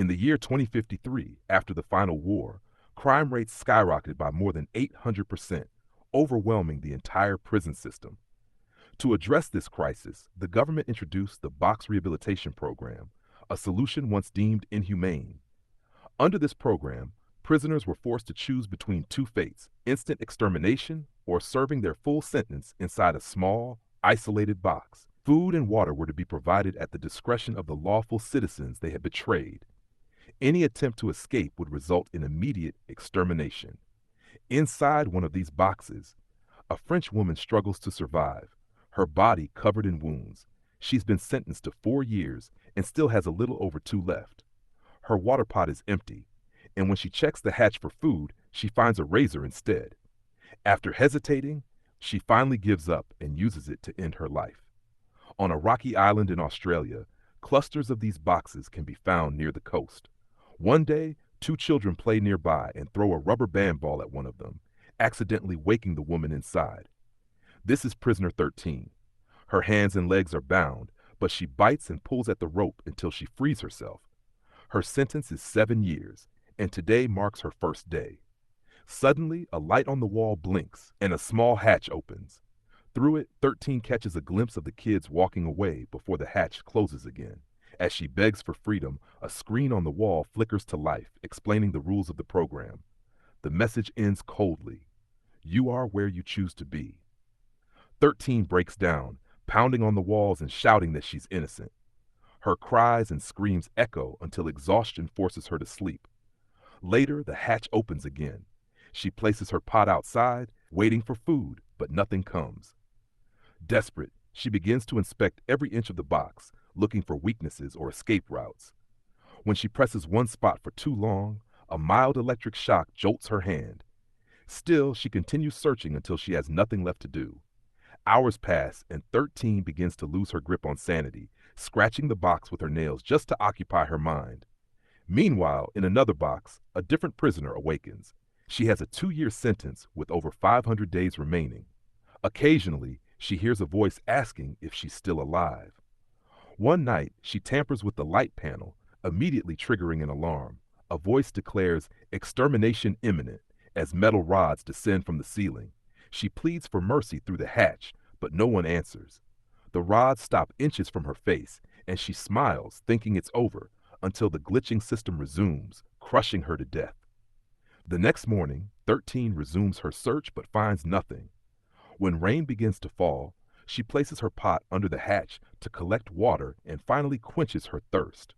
In the year 2053, after the final war, crime rates skyrocketed by more than 800%, overwhelming the entire prison system. To address this crisis, the government introduced the Box Rehabilitation Program, a solution once deemed inhumane. Under this program, prisoners were forced to choose between two fates: instant extermination or serving their full sentence inside a small, isolated box. Food and water were to be provided at the discretion of the lawful citizens they had betrayed. Any attempt to escape would result in immediate extermination. Inside one of these boxes, a French woman struggles to survive, her body covered in wounds. She's been sentenced to 4 years and still has a little over 2 left. Her water pot is empty, and when she checks the hatch for food, she finds a razor instead. After hesitating, she finally gives up and uses it to end her life. On a rocky island in Australia, clusters of these boxes can be found near the coast. One day, 2 children play nearby and throw a rubber band ball at one of them, accidentally waking the woman inside. This is prisoner 13. Her hands and legs are bound, but she bites and pulls at the rope until she frees herself. Her sentence is 7 years, and today marks her first day. Suddenly, a light on the wall blinks, and a small hatch opens. Through it, 13 catches a glimpse of the kids walking away before the hatch closes again. As she begs for freedom, a screen on the wall flickers to life, explaining the rules of the program. The message ends coldly: "You are where you choose to be." 13 breaks down, pounding on the walls and shouting that she's innocent. Her cries and screams echo until exhaustion forces her to sleep. Later, the hatch opens again. She places her pot outside, waiting for food, but nothing comes. Desperate, she begins to inspect every inch of the box, looking for weaknesses or escape routes. When she presses one spot for too long, a mild electric shock jolts her hand. Still, she continues searching until she has nothing left to do. Hours pass, and 13 begins to lose her grip on sanity, scratching the box with her nails just to occupy her mind. Meanwhile, in another box, a different prisoner awakens. She has a 2-year sentence with over 500 days remaining. Occasionally, she hears a voice asking if she's still alive. One night, she tampers with the light panel, immediately triggering an alarm. A voice declares extermination imminent as metal rods descend from the ceiling. She pleads for mercy through the hatch, but no one answers. The rods stop inches from her face, and she smiles, thinking it's over, until the glitching system resumes, crushing her to death. The next morning, 13 resumes her search but finds nothing. When rain begins to fall, she places her pot under the hatch to collect water and finally quenches her thirst.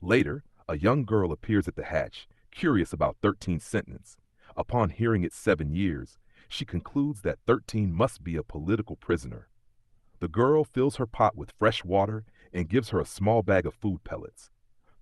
Later, a young girl appears at the hatch, curious about 13's sentence. Upon hearing it's 7 years, she concludes that 13 must be a political prisoner. The girl fills her pot with fresh water and gives her a small bag of food pellets.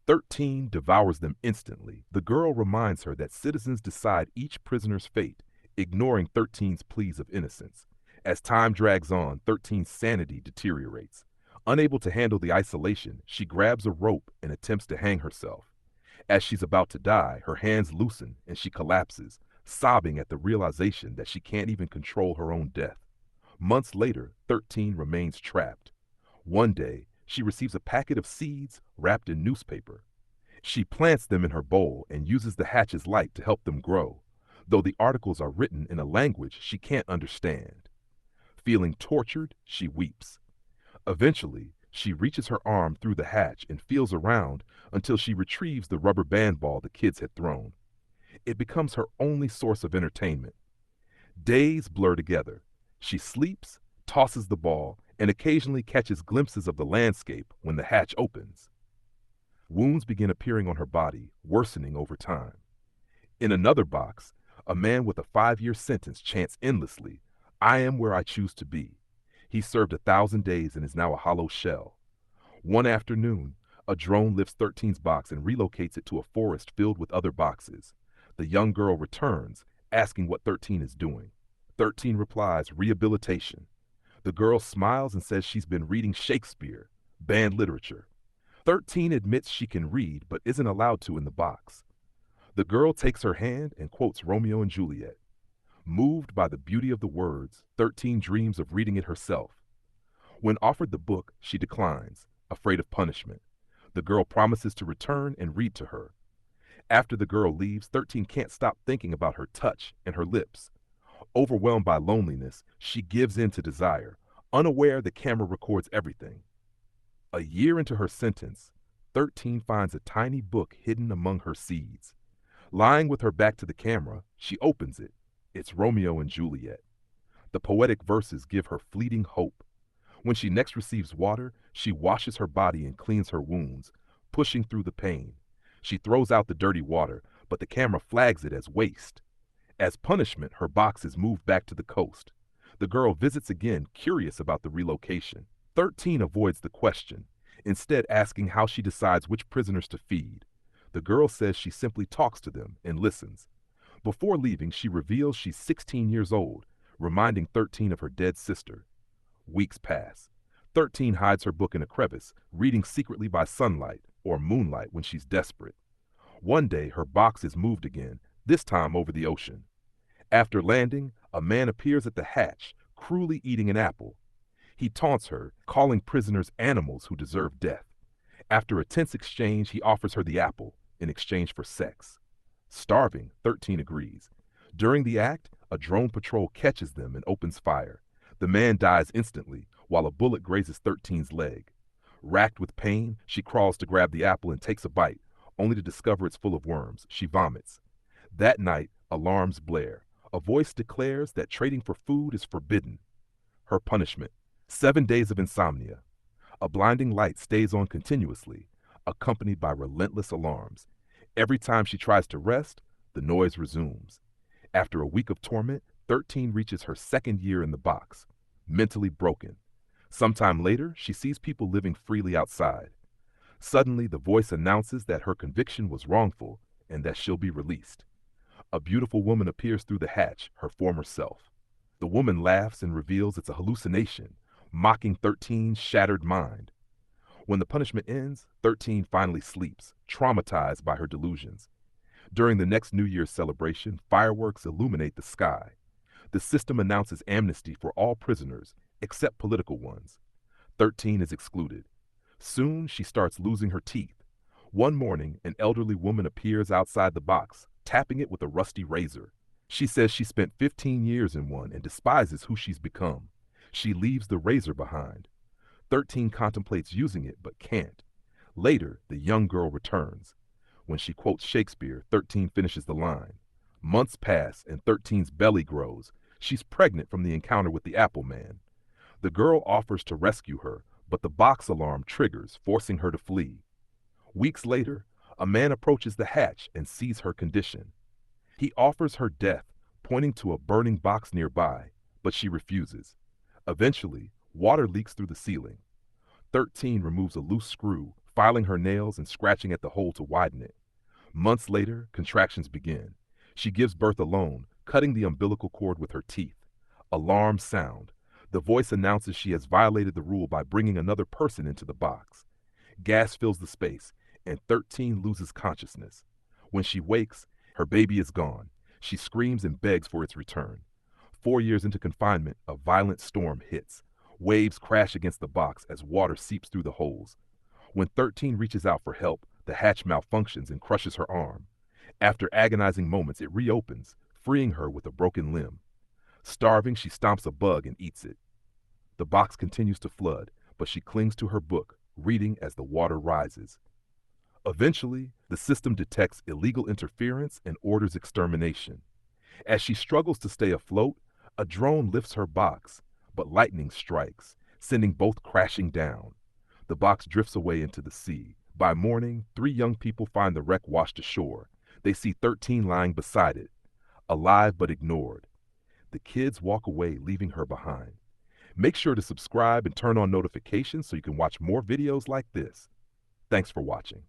13 devours them instantly. The girl reminds her that citizens decide each prisoner's fate, ignoring 13's pleas of innocence. As time drags on, 13's sanity deteriorates. Unable to handle the isolation, she grabs a rope and attempts to hang herself. As she's about to die, her hands loosen and she collapses, sobbing at the realization that she can't even control her own death. Months later, 13 remains trapped. One day, she receives a packet of seeds wrapped in newspaper. She plants them in her bowl and uses the hatch's light to help them grow, though the articles are written in a language she can't understand. Feeling tortured, she weeps. Eventually, she reaches her arm through the hatch and feels around until she retrieves the rubber band ball the kids had thrown. It becomes her only source of entertainment. Days blur together. She sleeps, tosses the ball, and occasionally catches glimpses of the landscape when the hatch opens. Wounds begin appearing on her body, worsening over time. In another box, a man with a 5-year sentence chants endlessly, "I am where I choose to be." He served 1,000 days and is now a hollow shell. One afternoon, a drone lifts 13's box and relocates it to a forest filled with other boxes. The young girl returns, asking what 13 is doing. 13 replies, "Rehabilitation." The girl smiles and says she's been reading Shakespeare, banned literature. 13 admits she can read but isn't allowed to in the box. The girl takes her hand and quotes Romeo and Juliet. Moved by the beauty of the words, 13 dreams of reading it herself. When offered the book, she declines, afraid of punishment. The girl promises to return and read to her. After the girl leaves, 13 can't stop thinking about her touch and her lips. Overwhelmed by loneliness, she gives in to desire, unaware the camera records everything. A year into her sentence, 13 finds a tiny book hidden among her seeds. Lying with her back to the camera, she opens it. It's Romeo and Juliet. The poetic verses give her fleeting hope. When she next receives water, she washes her body and cleans her wounds, pushing through the pain. She throws out the dirty water, but the camera flags it as waste. As punishment, her box is moved back to the coast. The girl visits again, curious about the relocation. 13 avoids the question, instead asking how she decides which prisoners to feed. The girl says she simply talks to them and listens. Before leaving, she reveals she's 16 years old, reminding 13 of her dead sister. Weeks pass. 13 hides her book in a crevice, reading secretly by sunlight or moonlight when she's desperate. One day, her box is moved again, this time over the ocean. After landing, a man appears at the hatch, cruelly eating an apple. He taunts her, calling prisoners animals who deserve death. After a tense exchange, he offers her the apple in exchange for sex. Starving, 13 agrees. During the act, a drone patrol catches them and opens fire. The man dies instantly, while a bullet grazes 13's leg. Racked with pain, she crawls to grab the apple and takes a bite, only to discover it's full of worms. She vomits. That night, alarms blare. A voice declares that trading for food is forbidden. Her punishment: 7 days of insomnia. A blinding light stays on continuously, accompanied by relentless alarms. Every time she tries to rest, the noise resumes. After a week of torment, 13 reaches her second year in the box, mentally broken. Sometime later, she sees people living freely outside. Suddenly, the voice announces that her conviction was wrongful and that she'll be released. A beautiful woman appears through the hatch, her former self. The woman laughs and reveals it's a hallucination, mocking 13's shattered mind. When the punishment ends, 13 finally sleeps, traumatized by her delusions. During the next New Year's celebration, fireworks illuminate the sky. The system announces amnesty for all prisoners, except political ones. 13 is excluded. Soon, she starts losing her teeth. One morning, an elderly woman appears outside the box, tapping it with a rusty razor. She says she spent 15 years in one and despises who she's become. She leaves the razor behind. 13 contemplates using it, but can't. Later, the young girl returns. When she quotes Shakespeare, 13 finishes the line. Months pass, and 13's belly grows. She's pregnant from the encounter with the Apple Man. The girl offers to rescue her, but the box alarm triggers, forcing her to flee. Weeks later, a man approaches the hatch and sees her condition. He offers her death, pointing to a burning box nearby, but she refuses. Eventually, water leaks through the ceiling. 13 removes a loose screw, filing her nails and scratching at the hole to widen it. Months later, contractions begin. She gives birth alone, cutting the umbilical cord with her teeth. Alarms sound. The voice announces she has violated the rule by bringing another person into the box. Gas fills the space, and 13 loses consciousness. When she wakes, her baby is gone. She screams and begs for its return. 4 years into confinement, a violent storm hits. Waves crash against the box as water seeps through the holes. When 13 reaches out for help, the hatch malfunctions and crushes her arm. After agonizing moments, it reopens, freeing her with a broken limb. Starving, she stomps a bug and eats it. The box continues to flood, but she clings to her book, reading as the water rises. Eventually, the system detects illegal interference and orders extermination. As she struggles to stay afloat, a drone lifts her box, but lightning strikes, sending both crashing down. The box drifts away into the sea. By morning, 3 young people find the wreck washed ashore. They see 13 lying beside it, alive but ignored. The kids walk away, leaving her behind. Make sure to subscribe and turn on notifications so you can watch more videos like this. Thanks for watching.